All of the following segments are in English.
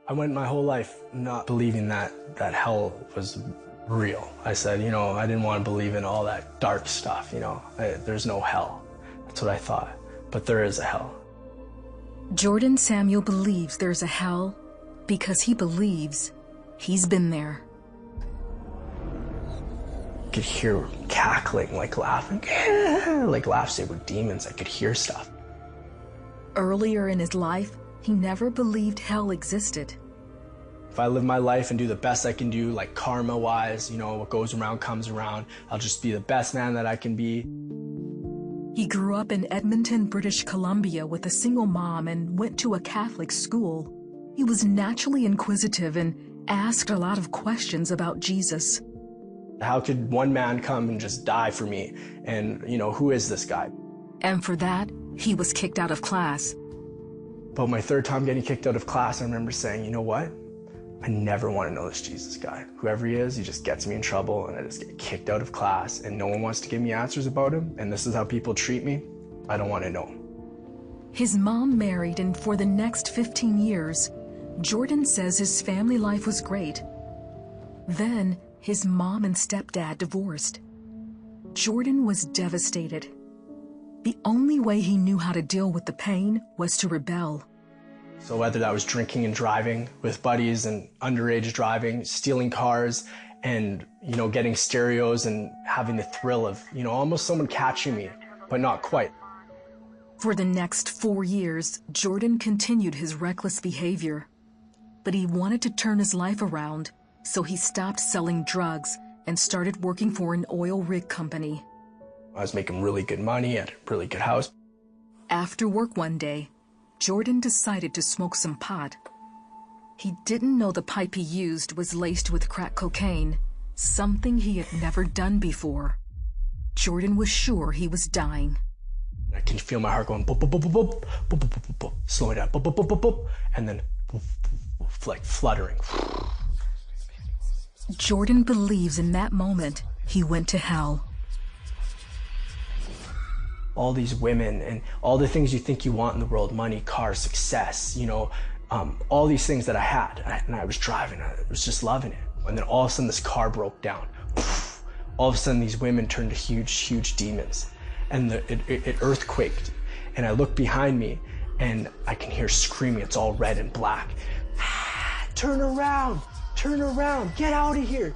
I went my whole life not believing that hell was real. I said, I didn't want to believe in all that dark stuff, there's no hell. That's what I thought. But there is a hell. Jordan Samuel believes there's a hell because he believes he's been there. I could hear cackling, like laughing, like laughs. They were demons. I could hear stuff. Earlier in his life, he never believed hell existed. If I live my life and do the best I can do, like karma-wise, what goes around comes around, I'll just be the best man that I can be. He grew up in Edmonton, British Columbia with a single mom and went to a Catholic school. He was naturally inquisitive and asked a lot of questions about Jesus. How could one man come and just die for me? And, who is this guy? And for that, he was kicked out of class. But my third time getting kicked out of class, I remember saying, you know what? I never want to know this Jesus guy. Whoever he is, he just gets me in trouble and I just get kicked out of class and no one wants to give me answers about him and this is how people treat me. I don't want to know. His mom married, and for the next 15 years, Jordan says his family life was great. Then his mom and stepdad divorced. Jordan was devastated. The only way he knew how to deal with the pain was to rebel. So whether that was drinking and driving with buddies and underage driving, stealing cars, and, getting stereos and having the thrill of, almost someone catching me, but not quite. For the next 4 years, Jordan continued his reckless behavior. But he wanted to turn his life around, so he stopped selling drugs and started working for an oil rig company. I was making really good money at a really good house. After work one day, Jordan decided to smoke some pot. He didn't know the pipe he used was laced with crack cocaine, something he had never done before. Jordan was sure he was dying. I can feel my heart going boop, boop, boop, boop, boop, boop, boop, boop, boop, slowing down, boop, boop, boop, boop, boop, and then boop, boop, boop, like fluttering. Jordan believes in that moment he went to hell. All these women and all the things you think you want in the world, money, cars, success, all these things that I had, and I was driving, I was just loving it. And then all of a sudden this car broke down. All of a sudden these women turned to huge, huge demons. And it earthquaked. And I look behind me and I can hear screaming, it's all red and black. Turn around, get out of here.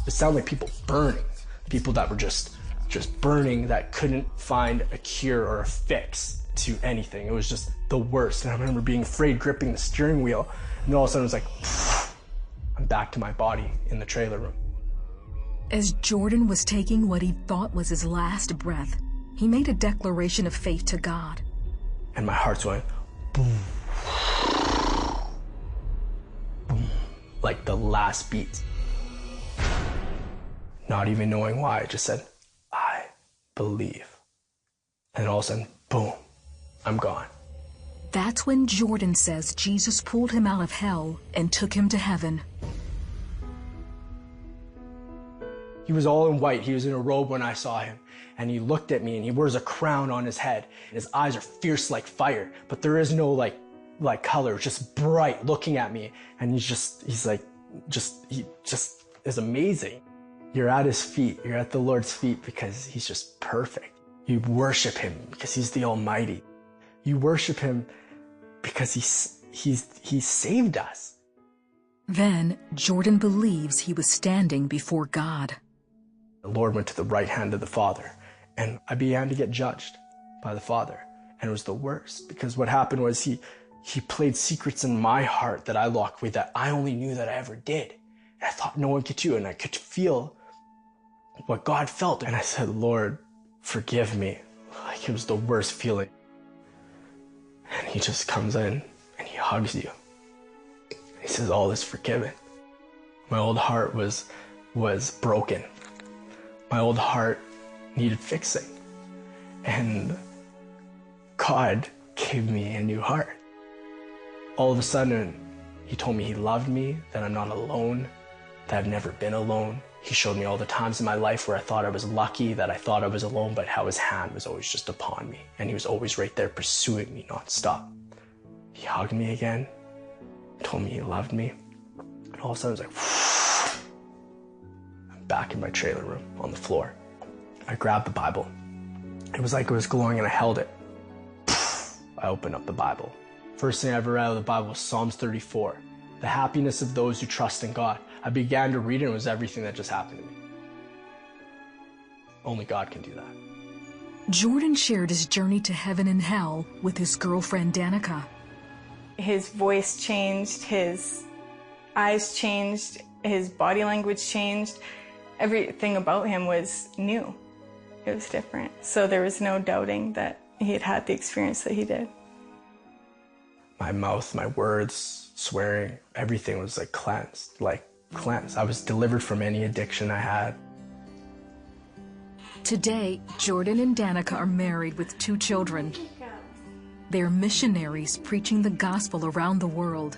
It sounded like people burning, people that were just burning, that couldn't find a cure or a fix to anything. It was just the worst. And I remember being afraid, gripping the steering wheel, and then all of a sudden it was like, I'm back to my body in the trailer room. As Jordan was taking what he thought was his last breath, he made a declaration of faith to God. And my heart's going, boom, boom, like the last beat. Not even knowing why, I just said, I believe. And all of a sudden, boom, I'm gone. That's when Jordan says Jesus pulled him out of hell and took him to heaven. He was all in white. He was in a robe when I saw him. And he looked at me and he wears a crown on his head. His eyes are fierce like fire, but there is no like color, just bright looking at me. And he just is amazing. You're at his feet. You're at the Lord's feet because he's just perfect. You worship him because he's the Almighty. You worship him because he saved us. Then Jordan believes he was standing before God. The Lord went to the right hand of the Father, and I began to get judged by the Father. And it was the worst, because what happened was he played secrets in my heart that I locked away, that I only knew that I ever did. And I thought no one could do, and I could feel what God felt. And I said, Lord, forgive me. Like it was the worst feeling. And he just comes in and he hugs you. He says, all is forgiven. My old heart was broken. My old heart needed fixing. And God gave me a new heart. All of a sudden, he told me he loved me, that I'm not alone, that I've never been alone. He showed me all the times in my life where I thought I was lucky, that I thought I was alone, but how his hand was always just upon me. And he was always right there pursuing me nonstop. He hugged me again. told me he loved me. And all of a sudden, it was like, I'm back in my trailer room on the floor. I grabbed the Bible. It was like it was glowing and I held it. I opened up the Bible. First thing I ever read out of the Bible was Psalms 34. The happiness of those who trust in God. I began to read it and it was everything that just happened to me. Only God can do that. Jordan shared his journey to heaven and hell with his girlfriend Danica. His voice changed, his eyes changed, his body language changed. Everything about him was new. It was different. So there was no doubting that he had had the experience that he did. My mouth, my words, swearing, everything was like cleansed. I was delivered from any addiction I had. Today, Jordan and Danica are married with 2 children. They're missionaries preaching the gospel around the world.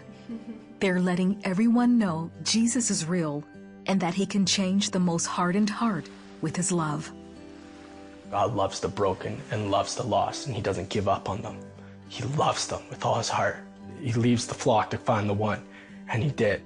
They're letting everyone know Jesus is real and that he can change the most hardened heart with his love. God loves the broken and loves the lost, and he doesn't give up on them. He loves them with all his heart. He leaves the flock to find the one, and he did.